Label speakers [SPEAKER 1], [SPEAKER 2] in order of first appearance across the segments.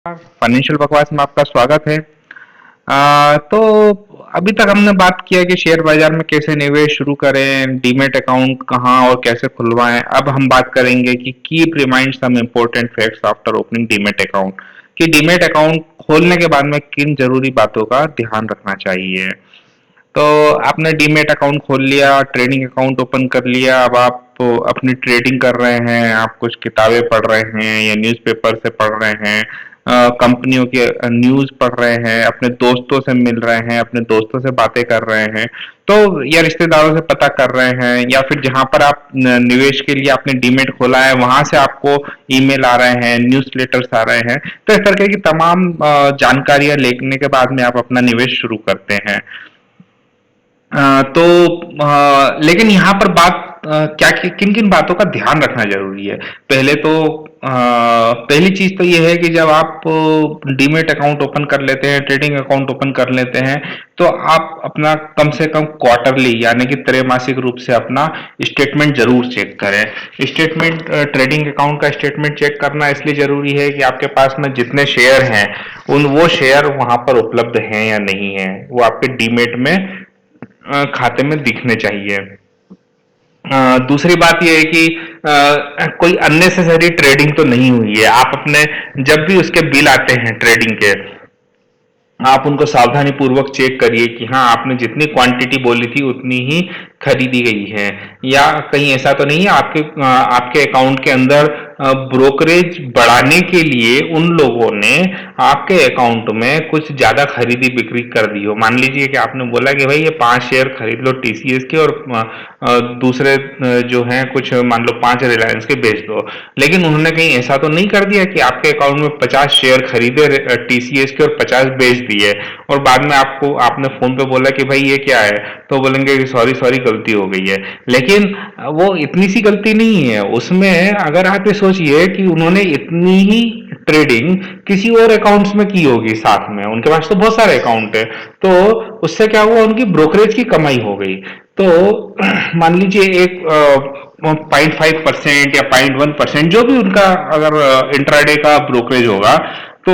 [SPEAKER 1] Financial बकवास में आपका स्वागत है। तो अभी तक हमने बात किया कि शेयर बाजार में कैसे निवेश शुरू करें, डीमैट अकाउंट कहाँ और कैसे खुलवाएं। अब हम बात करेंगे कि keep remind some important facts after opening demat account, कि डीमैट अकाउंट खोलने के बाद में किन जरूरी बातों का ध्यान रखना चाहिए। तो आपने डीमैट अकाउंट खोल लिया, ट्रेडिंग अकाउंट ओपन कर लिया, अब आप अपनी ट्रेडिंग कर रहे हैं, आप कुछ किताबें पढ़ रहे हैं या न्यूज़पेपर से पढ़ रहे हैं, कंपनियों के न्यूज़ पढ़ रहे हैं, अपने दोस्तों से मिल रहे हैं, अपने दोस्तों से बातें कर रहे हैं, तो या रिश्तेदारों से पता कर रहे हैं, या फिर जहां पर आप निवेश के लिए आपने डीमैट खोला है वहां से आपको ईमेल आ रहे हैं, न्यूज़ लेटर्स आ रहे हैं। तो इस तरह की तमाम जानकारियां लेने के बाद में आप अपना निवेश शुरू करते हैं। तो लेकिन यहाँ पर बात क्या किन किन बातों का ध्यान रखना जरूरी है। पहले तो पहली चीज तो ये है कि जब आप डीमेट अकाउंट ओपन कर लेते हैं, ट्रेडिंग अकाउंट ओपन कर लेते हैं, तो आप अपना कम से कम क्वार्टरली यानी कि त्रैमासिक रूप से अपना स्टेटमेंट जरूर चेक करें। स्टेटमेंट ट्रेडिंग अकाउंट का स्टेटमेंट चेक करना इसलिए जरूरी है कि आपके पास में जितने शेयर हैं उन वो शेयर वहां पर उपलब्ध हैं या नहीं है, वो आपके डीमेट में खाते में दिखने चाहिए। दूसरी बात यह है कि कोई अननेसेसरी ट्रेडिंग तो नहीं हुई है। आप अपने जब भी उसके बिल आते हैं ट्रेडिंग के, आप उनको सावधानी पूर्वक चेक करिए कि हाँ आपने जितनी क्वांटिटी बोली थी उतनी ही खरीदी गई है, या कहीं ऐसा तो नहीं है आपके अकाउंट के अंदर ब्रोकरेज बढ़ाने के लिए उन लोगों ने आपके अकाउंट में कुछ ज्यादा खरीदी बिक्री कर दी हो। मान लीजिए कि आपने बोला कि भाई ये 5 शेयर खरीद लो टीसीएस के, और दूसरे जो हैं कुछ मान लो 5 रिलायंस के बेच दो, लेकिन उन्होंने कहीं ऐसा तो नहीं कर दिया कि आपके अकाउंट में 50 शेयर खरीदे टीसीएस के और 50 बेच दिए, और बाद में आपने फोन पे बोला कि भाई ये क्या है, तो बोलेंगे कि सॉरी सॉरी गलती हो गई है। लेकिन वो इतनी सी गलती नहीं है उसमें। अगर आप ये सोचिए कि उन्होंने इतनी ही ट्रेडिंग किसी और अकाउंट्स में की होगी, साथ में उनके पास तो बहुत सारे अकाउंट है, तो उससे क्या हुआ, उनकी ब्रोकरेज की कमाई हो गई। तो मान लीजिए एक 0.5% या 0.1% जो भी उनका अगर इंट्राडे का ब्रोकरेज होगा, तो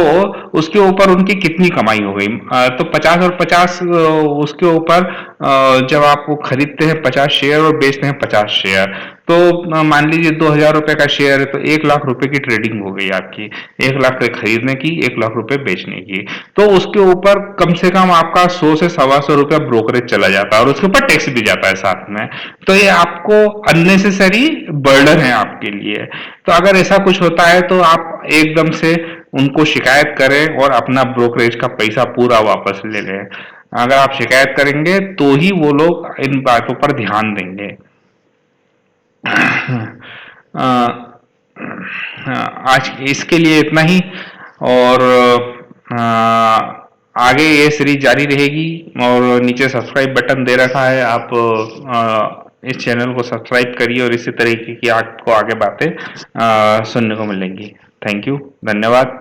[SPEAKER 1] उसके ऊपर उनकी कितनी कमाई हो गई। तो 50 और 50 उसके ऊपर जब आप खरीदते हैं 50 शेयर और बेचते हैं 50 शेयर, तो मान लीजिए 2,000 रुपए का शेयर है, तो 1 लाख रुपए की ट्रेडिंग हो गई आपकी। 1 लाख खरीदने की, 1 लाख रुपए बेचने की, तो उसके ऊपर कम से कम आपका 100 से 125 रुपया ब्रोकरेज चला जाता है, और उसके ऊपर टैक्स भी जाता है साथ में। तो ये आपको अननेसेसरी बर्डन है आपके लिए। तो अगर ऐसा कुछ होता है तो आप एकदम से उनको शिकायत करें और अपना ब्रोकरेज का पैसा पूरा वापस ले लें। अगर आप शिकायत करेंगे तो ही वो लोग इन बातों पर ध्यान देंगे। अ, आज इसके लिए इतना ही, और आगे ये सीरीज जारी रहेगी। और नीचे सब्सक्राइब बटन दे रखा है, आप इस चैनल को सब्सक्राइब करिए और इसी तरीके की आपको आगे बातें सुनने को मिलेंगी। थैंक यू, धन्यवाद।